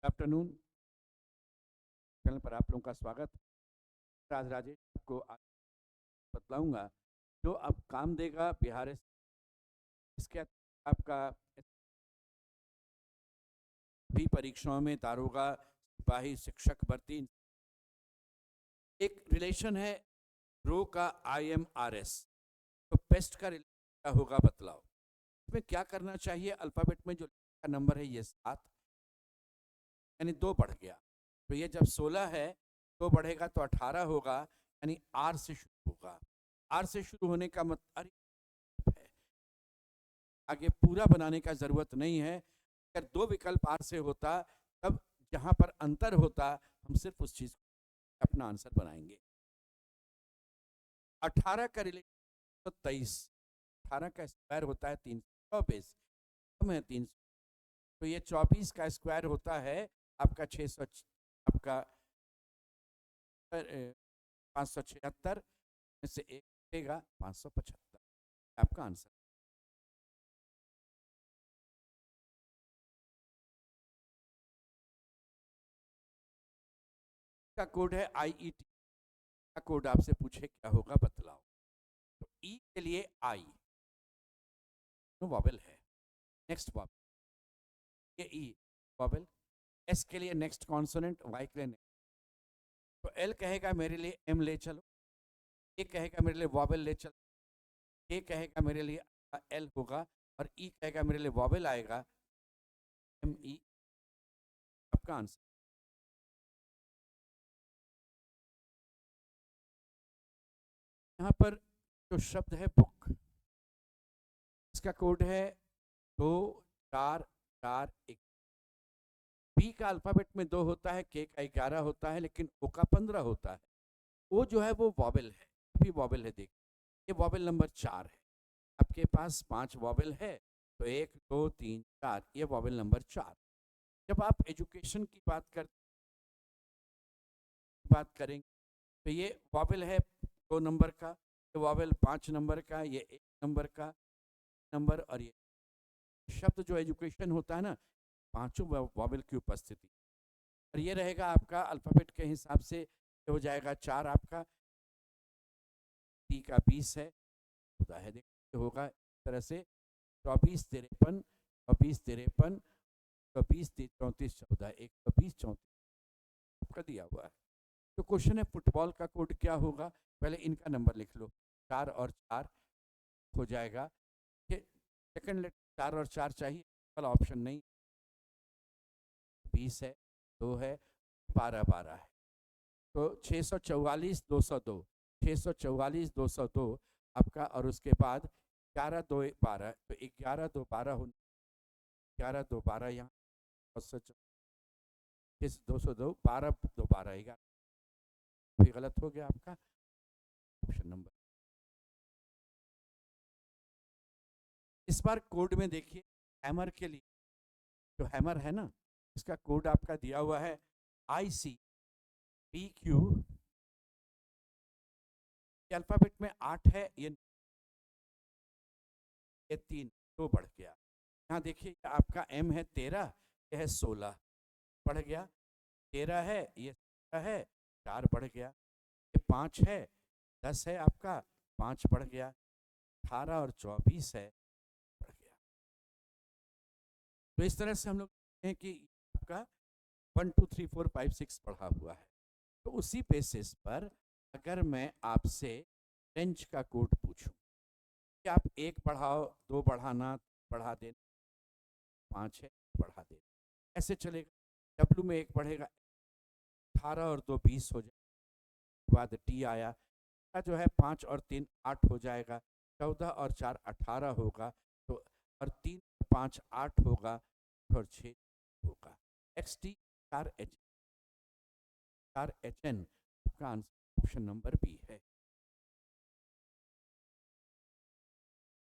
Afternoon channel पर आप लोगों का स्वागत। राज राजेश आपको आज बतलाऊंगा जो अब काम देगा बिहार इसके आपका भी परीक्षाओं में दारोगा सिपाही शिक्षक भर्ती एक रिलेशन है रो का IMRS। तो पेस्ट का रिलेशन क्या होगा बतलाओ। इसमें क्या करना चाहिए, अल्फाबेट में जो नंबर है ये 7 यानी 2 बढ़ गया, तो ये जब 16 है 2 बढ़ेगा तो 18 होगा, यानी आर से शुरू होगा। आर से शुरू होने का मतलब है आगे पूरा बनाने का जरूरत नहीं है। अगर 2 विकल्प आर से होता तब जहां पर अंतर होता हम सिर्फ उस चीज को अपना आंसर बनाएंगे। 18 का रिलेशन 23, 18 का स्क्वायर होता है 324, कम है 300, तो ये 24 का स्क्वायर होता है आपका 600, आपका 576 में से एक देगा 575, आपका आंसर। का कोड है IET का कोड आपसे पूछे क्या होगा बतलाओ। तो ई के लिए आई वॉवेल है, नेक्स्ट वॉवेल ये ई वॉवेल। एस के लिए नेक्स्ट कॉन्सोनेंट, वाई के लिए next। तो एल कहेगा मेरे लिए एम ले चलो, ए कहेगा मेरे लिए वॉवेल ले चलो, ए कहेगा मेरे लिए एल होगा, और ई कहेगा मेरे लिए वॉवेल आएगा ME, आपका आंसर। यहाँ पर जो शब्द है बुक, इसका कोड है 24441। बी का अल्फाबेट में 2 होता है, के का 11 होता है, लेकिन ओ का 15 होता है। ओ जो है वो वॉवेल है, भी वॉवेल है। देख ये वॉवेल नंबर 4 है, आपके पास 5 वॉवेल है, तो 1 2 3 4, ये वॉवेल नंबर 4। जब आप एजुकेशन की बात करेंगे तो ये वॉवेल है 2 नंबर का, ये वॉवेल 5 नंबर का, ये 1 नंबर का नंबर, और ये शब्द जो एजुकेशन होता है ना, पांचों वॉवेल की उपस्थिति। और ये रहेगा आपका अल्फाबेट के हिसाब से, ये हो जाएगा 4 आपका, टी का 20 है, होता है देखिए होगा इस तरह से 24 53 24 53 24 34 14 120 34 आपका दिया हुआ है। तो क्वेश्चन है फुटबॉल का कोड क्या होगा, पहले इनका नंबर लिख लो, 4 और 4 हो जाएगा। सेकंड लेटर 4 और 4 चाहिए, वाला ऑप्शन नहीं, 20 है, 2 है, 12 12 है, तो 644 202, 644 202 आपका, और उसके बाद 11 2 12, तो 11 2 12 हो, 11 2 12 यहाँ 202 12 2 12 11, भी गलत हो गया आपका ऑप्शन नंबर। इस बार कोड में देखिए, हैमर के लिए जो हैमर है ना, इसका कोड आपका दिया हुआ है ICPQ, अल्फाबेट में 8 है, ये 3 2 बढ़ गया। यहाँ देखिए आपका M है 13, यह है 16 बढ़ गया, 13 है, ये 16 है, 4 बढ़ गया, ये 5 है, 10 है आपका, 5 बढ़ गया, 18 और 24 है, बढ़ गया। तो इस तरह से हम लोग हैं कि आपका 1 2 3 4 5 6 बढ़ा हुआ है। तो उसी बेसिस पर अगर मैं आपसे रेंज का कोड पूछूं कि आप 1 बढ़ाओ, 2 बढ़ाना, बढ़ा देना, 5 है बढ़ा देना, ऐसे चलेगा। W में 1 बढ़ेगा, 18 और 2 20 हो जाएगा, बाद T आया, जो है 5 और 3 8 हो जाएगा, 14 और 4 18 होगा, तो और 3 5 8 होगा, और 6 होगा। XT 4HN का आंसर ऑप्शन नंबर बी है।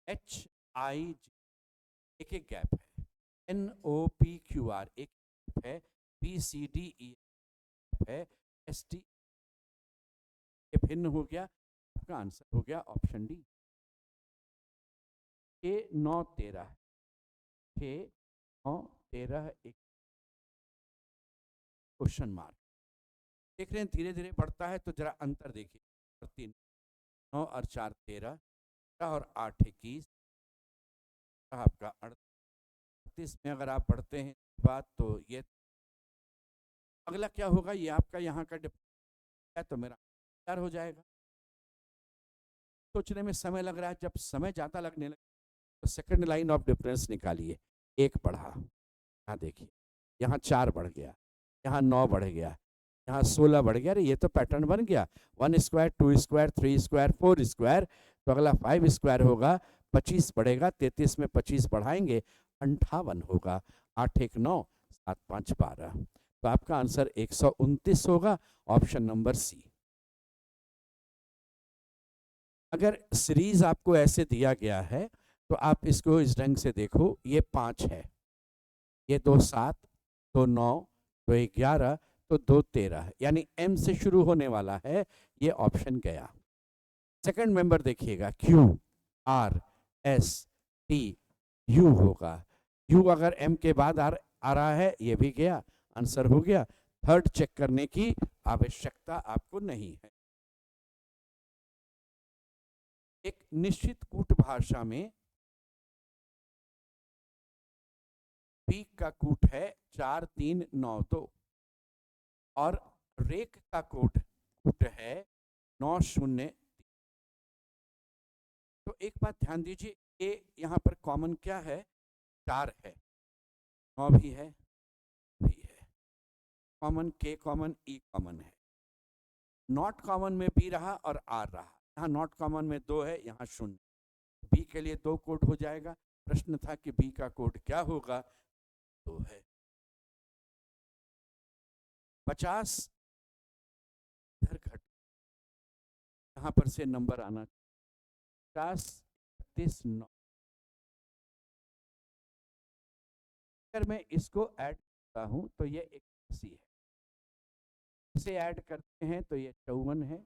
HIG एक एक गैप है, NOPQR एक गैप है, BCDE है, ST ये भिन्न हो गया, आपका आंसर हो गया ऑप्शन डी। 6 9 13 6 9 13 1 question mark. देख रहे हैं धीरे धीरे बढ़ता है, तो जरा अंतर देखिए। और 3 9 और 4 13 और 8 21 आपका 38 में अगर आप बढ़ते हैं बात, तो ये अगला क्या होगा, ये आपका यहाँ का है, तो मेरा तैयार हो जाएगा। सोचने में समय लग रहा है, जब समय ज़्यादा लगने लगे तो सेकंड लाइन ऑफ डिफरेंस निकालिए। 1 बढ़ा, यहाँ देखिए, यहाँ 4 बढ़ गया, यहाँ 9 बढ़ गया, यहाँ 16 बढ़ गया। अरे ये तो पैटर्न बन गया, 1 स्क्वायर 2 स्क्वायर 3 स्क्वायर 4 स्क्वायर, तो अगला 5 स्क्वायर होगा, 25 बढ़ेगा, 33 में 25 बढ़ाएंगे 58 होगा। 8 1 9 7 5 12, तो आपका आंसर 129 होगा, ऑप्शन नंबर सी। अगर सीरीज आपको ऐसे दिया गया है तो आप इसको इस ढंग से देखो, ये 5 है, ये 2 7, 2 9, 2 11, तो 2 13, यानी एम से शुरू होने वाला है, ये ऑप्शन गया। सेकंड मेंबर देखिएगा, Q R S T U होगा। यू अगर एम के बाद आ रहा है, ये भी गया, आंसर हो गया। थर्ड चेक करने की आवश्यकता आपको नहीं है। एक निश्चित कूट भाषा में पीक का कूट है 4 3 9 2, और रेक का कूट है 9 0। तो एक बात ध्यान दीजिए, ये यहाँ पर कॉमन क्या है, 4 है, 9 भी है, कॉमन के कॉमन ई कॉमन है। नॉट कॉमन में बी रहा और आर रहा, यहाँ नॉट कॉमन में 2 है, यहाँ 0। बी के लिए 2 कोड हो जाएगा। प्रश्न था कि बी का कोड क्या होगा, 2 है। 50 इधर घट, यहाँ पर से नंबर आना 50 31 9। अगर मैं इसको ऐड करता हूँ तो ये 81 है, इसे ऐड करते हैं तो ये 54 है।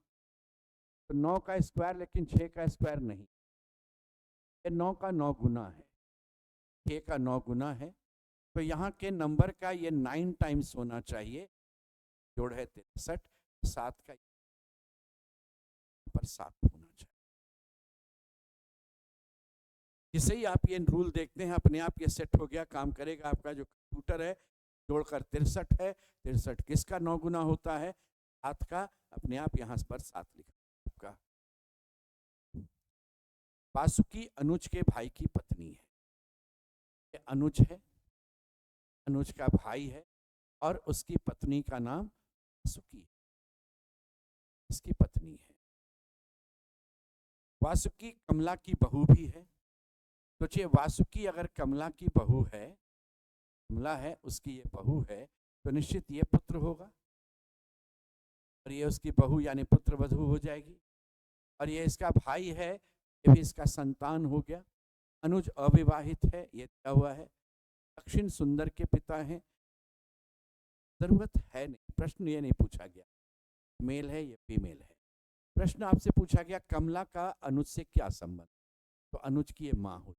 तो 9 का स्क्वायर, लेकिन 6 का स्क्वायर नहीं, ये 9 का 9 गुना है, 6 का 9 गुना है। तो यहाँ के नंबर का ये 9 टाइम्स होना चाहिए, जोड़ है 63, 7 का पर 7 होना चाहिए। जिसे ही आप ये रूल देखते हैं, अपने आप ये सेट हो गया, काम करेगा आपका जो कंप्यूटर है। जोड़कर 63 है, 63 किसका 9 गुना होता है, 7 का, अपने आप यहाँ पर 7 लिखा आपका। वासुकी अनुज के भाई की पत्नी है, ये अनुज है, अनुज का भाई है, और उसकी पत्नी का नाम वासुकी है, इसकी पत्नी है। वासुकी कमला की बहू भी है। सोचिए, वासुकी अगर कमला की बहू है, कमला है उसकी ये बहू है, तो निश्चित ये पुत्र होगा, और ये उसकी बहू यानी पुत्र वधू हो जाएगी। और ये इसका भाई है, ये भी इसका संतान हो गया। अनुज अविवाहित है, ये दिया हुआ है। दक्षिण सुंदर के पिता हैं, जरूरत है नहीं, प्रश्न ये नहीं पूछा गया मेल है ये फीमेल है। प्रश्न आपसे पूछा गया कमला का अनुज से क्या संबंध, तो अनुज की ये माँ हो,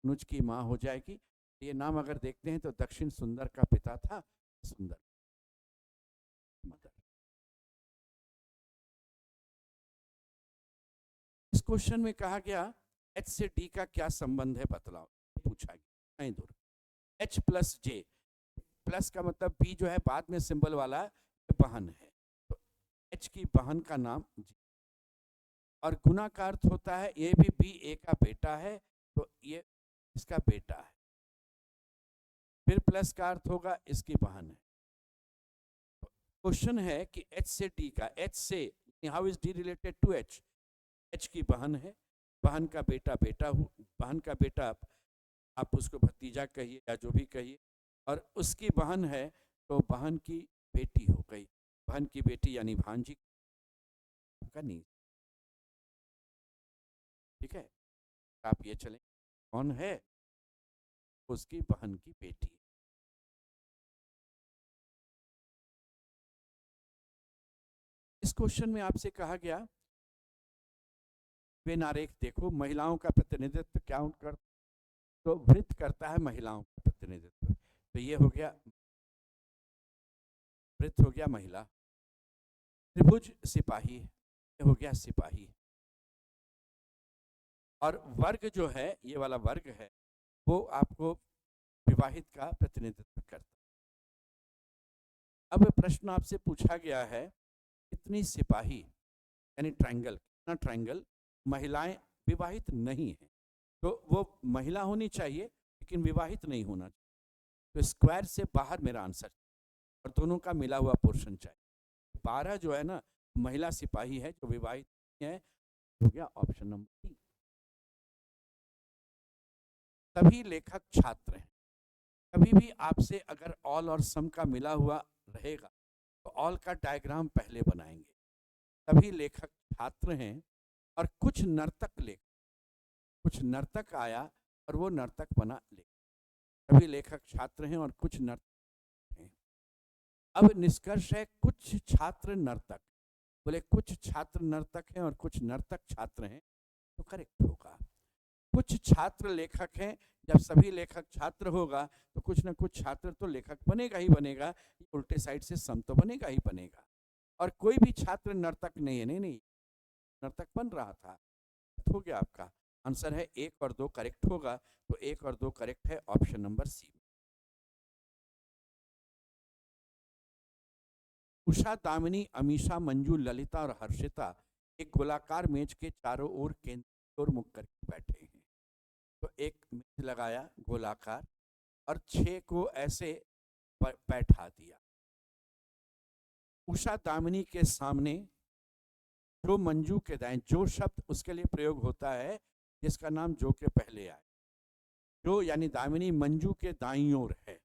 अनुज की माँ हो जाएगी। ये नाम अगर देखते हैं तो दक्षिण सुंदर का पिता था सुंदर मदर। इस क्वेश्चन में कहा गया एच से डी का क्या संबंध है बतलाओ, पूछा गया। नहीं दूर, एच प्लस जे, प्लस का मतलब बी जो है बाद में सिंबल वाला बहन है, तो एच की बहन का नाम जी। और गुना का अर्थ होता है ये भी बी ए का बेटा है, तो ये इसका बेटा है। फिर प्लस का अर्थ होगा इसकी बहन है। क्वेश्चन है कि एच से डी का, एच से how is D related to H, H की बहन है, बहन का बेटा बेटा हो, बहन का बेटा आप उसको भतीजा कहिए या जो भी कहिए, और उसकी बहन है तो बहन की बेटी हो गई, बहन की बेटी यानी भांजी का नहीं। ठीक है, आप ये चलें, कौन है, उसकी बहन की बेटी। इस क्वेश्चन में आपसे कहा गया वे नारेख देखो, महिलाओं का प्रतिनिधित्व क्या कर, तो वृत्त करता है महिलाओं का प्रतिनिधित्व, तो ये हो गया वृत्त हो गया महिला, त्रिभुज सिपाही, ये हो गया सिपाही। और वर्ग जो है, ये वाला वर्ग है, वो आपको विवाहित का प्रतिनिधित्व करता है। अब प्रश्न आपसे पूछा गया है, कितनी सिपाही यानी ट्रायंगल, कितना ट्रायंगल महिलाएं विवाहित नहीं है, तो वो महिला होनी चाहिए लेकिन विवाहित नहीं होना चाहिए। तो स्क्वायर से बाहर मेरा आंसर और दोनों का मिला हुआ पोर्शन चाहिए। 12 जो है ना, महिला सिपाही है जो विवाहित नहीं है, हो गया ऑप्शन नंबर डी। सभी लेखक छात्र हैं। कभी भी आपसे अगर ऑल और सम का मिला हुआ रहेगा तो ऑल का डायग्राम पहले बनाएंगे। सभी लेखक छात्र हैं और कुछ नर्तक लेखक, कुछ नर्तक आया और वो नर्तक बना लेखक। सभी लेखक छात्र हैं और कुछ नर्तक हैं। अब निष्कर्ष है कुछ छात्र नर्तक, बोले कुछ छात्र नर्तक हैं और कुछ नर्तक छात्र हैं, तो करेक्ट होगा। कुछ छात्र लेखक हैं, जब सभी लेखक छात्र होगा तो कुछ ना कुछ छात्र तो लेखक बनेगा ही बनेगा, उल्टे साइड से सम तो बनेगा ही बनेगा। और कोई भी छात्र नर्तक नहीं है, नहीं नर्तक बन रहा था। हो गया आपका आंसर है 1 और 2 करेक्ट होगा, तो 1 और 2 करेक्ट है option number C. Usha, Damini, Amisha, Manju, Lalita और हर्षिता एक गोलाकार मेज के चारों ओर केंद्र और मुख करके बैठे हैं। तो एक मेज लगाया गोलाकार और 6 को ऐसे बैठा दिया। उषा दामिनी के सामने, जो मंजू के दाएं, जो शब्द उसके लिए प्रयोग होता है जिसका नाम जो के पहले आए, जो यानी दामिनी मंजू के दाईं ओर है।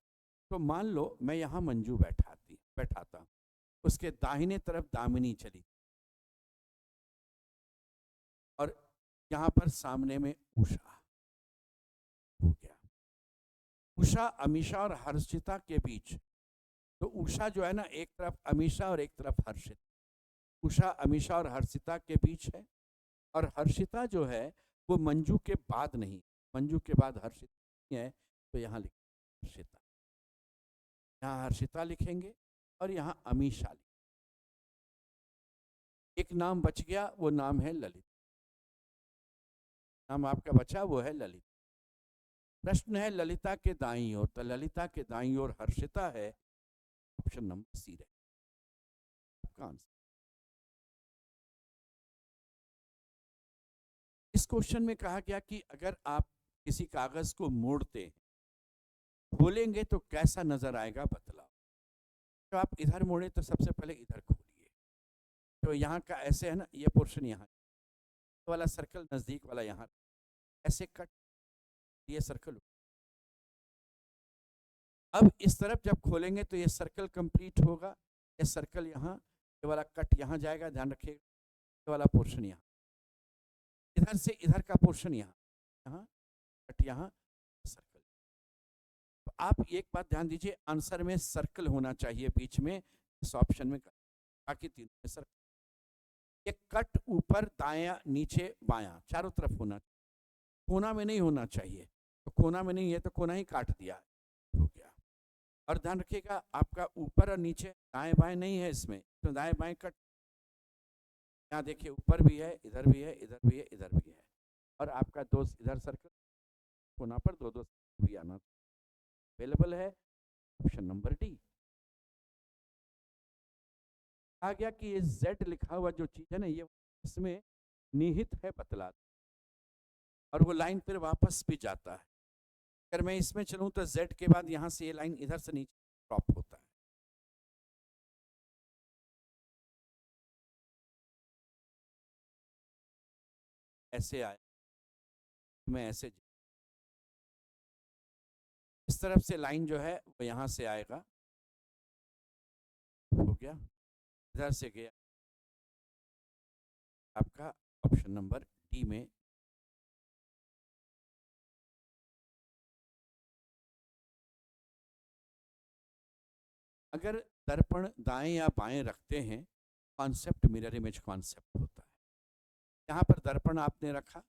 तो मान लो मैं यहाँ मंजू बैठाता, उसके दाहिने तरफ दामिनी चली और यहाँ पर सामने में उषा हो गया। उषा, अमीषा और हर्षिता के बीच, तो उषा जो है ना एक तरफ अमीषा और एक तरफ हर्षिता, उषा अमीषा और हर्षिता के बीच है। और हर्षिता जो है वो मंजू के बाद नहीं, मंजू के बाद हर्षिता नहीं है, तो यहाँ लिखेंगे हर्षिता, यहाँ हर्षिता लिखेंगे और यहाँ अमीषा लिखेंगे। एक नाम बच गया, वो नाम है ललित। नाम आपका बचा वो है ललित। प्रश्न है ललिता के दाईं ओर, तो ललिता के दाईं ओर हर्षिता है, ऑप्शन नंबर सी है आपका आंसर। इस क्वेश्चन में कहा गया कि अगर आप किसी कागज को मोड़ते हैं, खोलेंगे तो कैसा नजर आएगा बतलाओ। तो आप इधर मोड़े तो सबसे पहले इधर खोलिए, तो यहाँ का ऐसे है ना, ये पोर्शन यहाँ वाला सर्कल नजदीक वाला यहाँ ऐसे कट, ये सर्कल। अब इस तरफ जब खोलेंगे तो ये सर्कल कंप्लीट होगा, ये सर्कल यहाँ, ये वाला कट यहाँ जाएगा, ध्यान रखिएगा, ये वाला पोर्शन यहाँ, इधर से इधर का पोर्शन यहाँ, यहाँ कट, यहाँ सर्कल। तो आप एक बात ध्यान दीजिए, आंसर में सर्कल होना चाहिए बीच में, इस ऑप्शन में, बाकी तीनों में सर्कल। ये कट ऊपर दायां नीचे बायां चारों तरफ होना, कोना में नहीं होना चाहिए। तो कोना में नहीं है तो कोना ही काट दिया, हो गया। और ध्यान रखिएगा आपका ऊपर और नीचे दाएं बाएं नहीं है इसमें, तो दाएं बाएं कट, यहाँ देखिए ऊपर भी है, इधर भी है, इधर भी है, इधर भी है। और आपका दो इधर सर्कल कोना पर दो दो भी आना अवेलेबल है, ऑप्शन नंबर डी। आ गया कि ये Z लिखा हुआ जो चीज है ना, ये इसमें निहित है बतला, और वो लाइन फिर वापस भी जाता है। अगर मैं इसमें चलूं तो Z के बाद यहां से ये लाइन इधर से नीचे ड्रॉप होता है। ऐसे आया, मैं ऐसे इस तरफ से लाइन जो है वो यहां से आएगा, हो गया, इधर से गया, आपका ऑप्शन नंबर डी में। अगर दर्पण दाएं या बाएं रखते हैं, कॉन्सेप्ट मिरर इमेज कॉन्सेप्ट होता है। यहाँ पर दर्पण आपने रखा,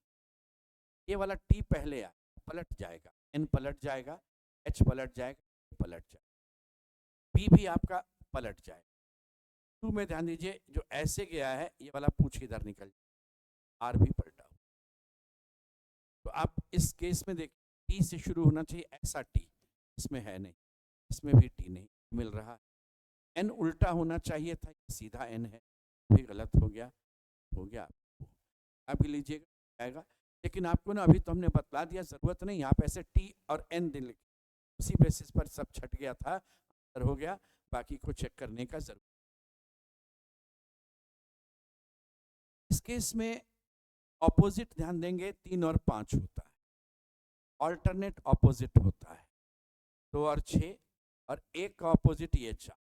ये वाला T पहले आया, पलट जाएगा, N पलट जाएगा, H पलट जाएगा, पलट जाएगा, B भी आपका पलट जाए। 2 में ध्यान दीजिए, जो ऐसे गया है ये वाला पूछ इधर निकल जाए, आर भी पलटा हो। तो आप इस केस में देखिए, टी से शुरू होना चाहिए, ऐसा टी इसमें है नहीं, इसमें भी टी नहीं मिल रहा। एन उल्टा होना चाहिए था, सीधा एन है, भी गलत हो गया। अभी लीजिएगा आएगा, लेकिन आपको ना अभी तो हमने बतला दिया, जरूरत नहीं आप ऐसे टी और एन दिन लिखे, उसी बेसिस पर सब छट गया था, आंसर हो गया, बाकी को चेक करने का जरूरत। इस केस में ऑपोजिट ध्यान देंगे, 3 और 5 होता है, ऑल्टरनेट ऑपोजिट होता है, 2 और 6, और एक का ऑपोजिट ये 4।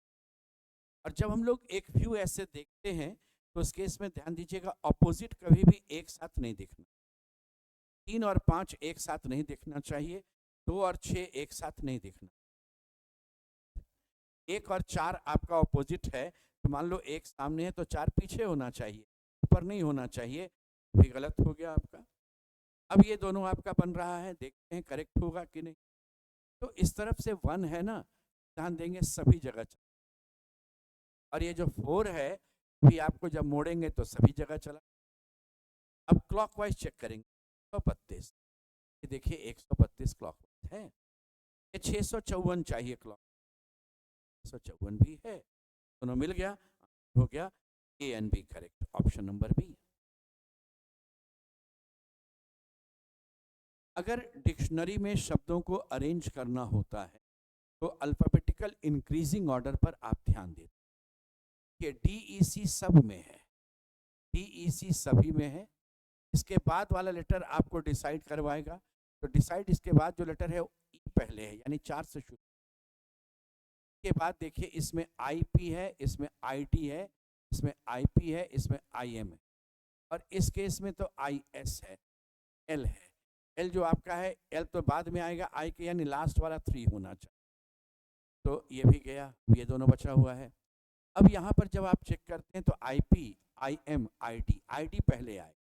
और जब हम लोग एक व्यू ऐसे देखते हैं तो उस केस में ध्यान दीजिएगा, ऑपोजिट कभी भी एक साथ नहीं दिखना, 3 और 5 एक साथ नहीं दिखना चाहिए, 2 और 6 एक साथ नहीं दिखना। 1 और 4 आपका ऑपोजिट है, तो मान लो 1 सामने है तो 4 पीछे होना चाहिए, ऊपर नहीं होना चाहिए, भी गलत हो गया आपका। अब ये दोनों आपका बन रहा है, देखते हैं करेक्ट होगा कि नहीं। तो इस तरफ से 1 है ना, ध्यान देंगे सभी जगह, और ये जो 4 है भी आपको जब मोड़ेंगे तो सभी जगह चला। अब क्लॉकवाइज चेक करेंगे, 132, ये देखिए 132 क्लॉकवाइज है, ये 654 चाहिए, क्लॉक 654 भी है, दोनों मिल गया, हो गया A and B correct, option number B. अगर डिक्शनरी में शब्दों को अरेंज करना होता है तो अल्फाबेटिकल इंक्रीजिंग ऑर्डर पर आप ध्यान दें कि DEC सब में है, DEC सभी में है, इसके बाद वाला लेटर आपको डिसाइड करवाएगा, तो डिसाइड इसके बाद जो लेटर है ई पहले है, यानी 4 से शुरू। के बाद देखिए इसमें IP है, इसमें IT है, इसमें IP है, इसमें IM है, और इस केस में तो IS है, L है, L जो आपका है L तो बाद में आएगा, I के यानी लास्ट वाला 3 होना चाहिए, तो ये भी गया, ये दोनों बचा हुआ है। अब यहाँ पर जब आप चेक करते हैं तो IP, IM, ID पहले आए,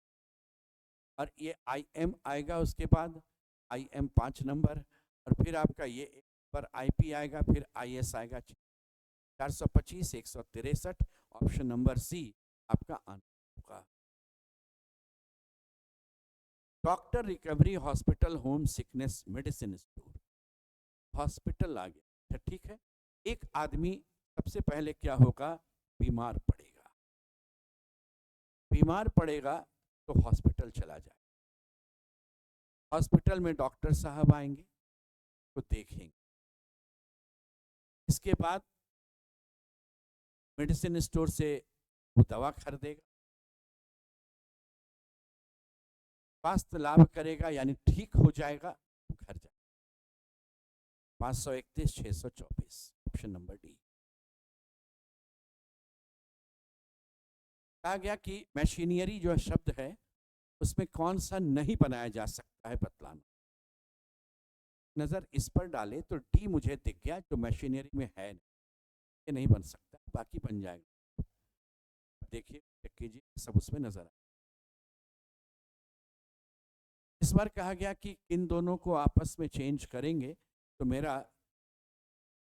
और ये IM आएगा, उसके बाद IM 5 नंबर, और फिर आपका ये पर IP आएगा, फिर IS आएगा, 425, 163, ऑप्शन नंबर सी आपका आंसर होगा। Doctor recovery hospital home sickness medicine store, hospital आ गया, ठीक है। एक आदमी सबसे पहले क्या होगा, बीमार पड़ेगा, बीमार पड़ेगा तो हॉस्पिटल चला जाए, हॉस्पिटल में डॉक्टर साहब आएंगे तो देखेंगे, इसके बाद मेडिसिन स्टोर से वो दवा खरीदेगा, स्वास्थ्य लाभ करेगा, यानी ठीक हो जाएगा, घर जाएगा। 531, 624, ऑप्शन नंबर डी। कहा गया कि मशीनरी जो शब्द है उसमें कौन सा नहीं बनाया जा सकता है, बतलाना। नजर इस पर डाले तो डी मुझे दिख गया, जो मशीनरी में है ये नहीं बन सकता, बाकी बन जाएगा। देखिए चेक कीजिए, सब उसमें नजर आए। इस बार कहा गया कि इन दोनों को आपस में चेंज करेंगे तो मेरा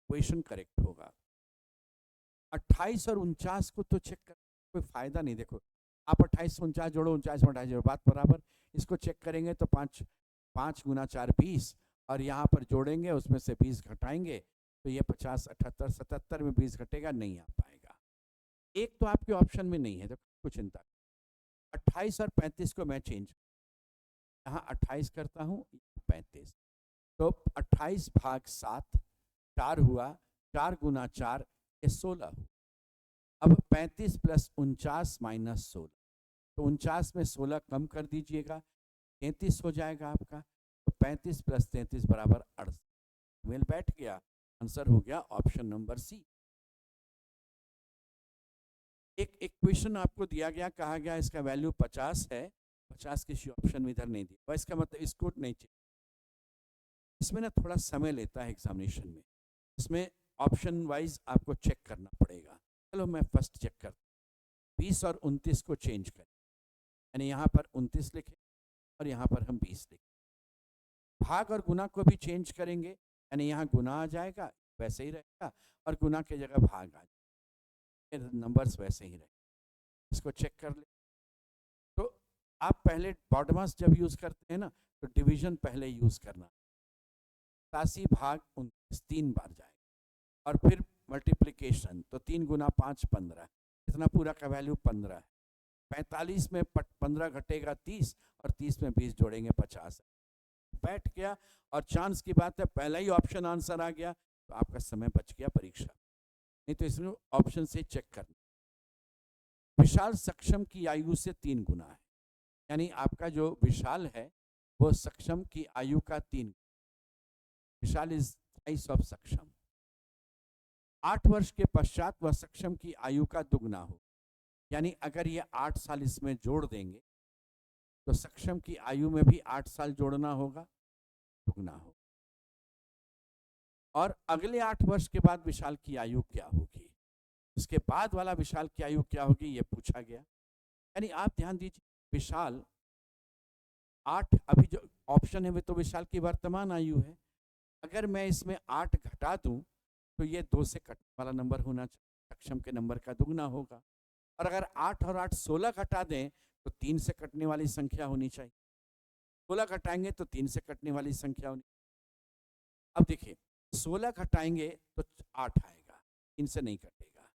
क्वेश्चन करेक्ट होगा। 28 और 49 को तो चेक कर कोई फायदा नहीं, देखो आप 28 से 49 जोड़ो, 49 में 28 जोड़ो, बात बराबर। इसको चेक करेंगे तो 5 गुना 4 20, और यहाँ पर जोड़ेंगे उसमें से 20 घटाएंगे तो ये 50, 78, 77 में 20 घटेगा, नहीं आ पाएगा। एक तो आपके ऑप्शन में नहीं है, तो कुछ चिंता। 28 और 35 को मैं चेंज, यहाँ 28 करता हूँ, 35, तो 28 भाग 7, 4 हुआ, 4 गुना 4 ये 16 हुआ। अब 35 प्लस 49 माइनस 16, तो 49 में 16 कम कर दीजिएगा, 33 हो जाएगा आपका, तो 35 प्लस 33 बराबर 68, मेल बैठ गया, आंसर हो गया ऑप्शन नंबर सी। एक इक्वेशन आपको दिया गया, कहा गया इसका वैल्यू 50 है, 50 किसी ऑप्शन में इधर नहीं दिया, इसका मतलब इसको नहीं चाहिए। इसमें ना थोड़ा समय लेता है एग्जामिनेशन में, इसमें ऑप्शन वाइज आपको चेक करना पड़ेगा। चलो मैं फर्स्ट चेक करता हूँ, 20 और 29 को चेंज करें, यानी यहाँ पर 29 लिखे और यहाँ पर हम 20 लिखे। भाग और गुना को भी चेंज करेंगे, यानी यहाँ गुना आ जाएगा, वैसे ही रहेगा, और गुना की जगह भाग आ जाएगा। नंबर्स वैसे ही रहे। इसको चेक कर ले। तो आप पहले बॉडमास जब यूज़ करते हैं ना, तो डिवीजन पहले यूज़ करना। 87 भाग 29 3 बार जाएगा, और फिर मल्टीप्लिकेशन, तो 3 गुना 5 15, इतना पूरा का वैल्यू 15 है। 45 में 15 घटेगा 30, और 30 में 20 जोड़ेंगे 50। बैठ गया, और चांस की बात है पहला ही ऑप्शन आंसर आ गया, तो आपका समय बच गया परीक्षा। नहीं तो इसमें ऑप्शन से चेक करना। विशाल सक्षम की आयु से 3 गुना है, यानी आपका जो विशाल है वो सक्षम की आयु का 3। विशाल इज थ्राइस ऑफ सक्षम। 8 वर्ष के पश्चात वह सक्षम की आयु का दुगना हो, यानी अगर ये 8 साल इसमें जोड़ देंगे तो सक्षम की आयु में भी 8 साल जोड़ना होगा, दुगना हो। और अगले 8 वर्ष के बाद विशाल की आयु क्या होगी, उसके बाद वाला विशाल की आयु क्या होगी, ये पूछा गया। यानी आप ध्यान दीजिए, विशाल 8, अभी जो ऑप्शन है वो तो विशाल की वर्तमान आयु है। अगर मैं इसमें 8 घटा दूं तो ये 2 से कटने वाला नंबर होना चाहिए, सक्षम के नंबर का दुगना होगा। और अगर 8 और 8 16 घटा दें तो 3 से कटने वाली संख्या होनी चाहिए। 16 घटाएंगे तो 3 से कटने वाली संख्या होनी। अब देखिए, 16 घटाएंगे तो 8 आएगा, 3 से नहीं कटेगा।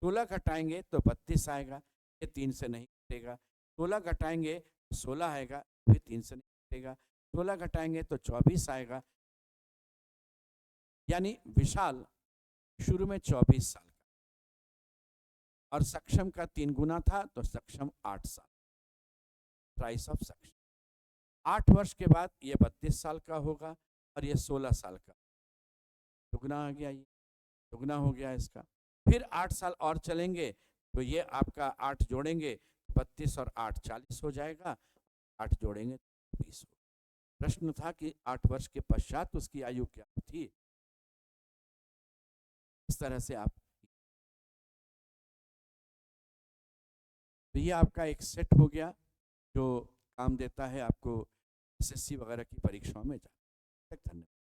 16 घटाएंगे तो 32 आएगा, ये 3 से नहीं कटेगा। 16 घटाएंगे तो 16 आएगा, फिर 3 से नहीं कटेगा। 16 घटाएंगे तो 24 आएगा। यानी विशाल शुरू में 24 साल का, और सक्षम का 3 गुना था, तो सक्षम 8 साल, प्राइस ऑफ सक्षम। 8 वर्ष के बाद ये 32 साल का होगा, और ये 16 साल का, दुगना आ गया, ये दुगना हो गया इसका। फिर 8 साल और चलेंगे तो ये आपका 8 जोड़ेंगे 32 और 8 40 हो जाएगा, 8 जोड़ेंगे 20 हो। प्रश्न था कि 8 वर्ष के पश्चात उसकी आयु क्या थी। इस तरह से आप, तो ये आपका एक सेट हो गया जो काम देता है आपको एसएससी वगैरह की परीक्षाओं में जाने। धन्यवाद।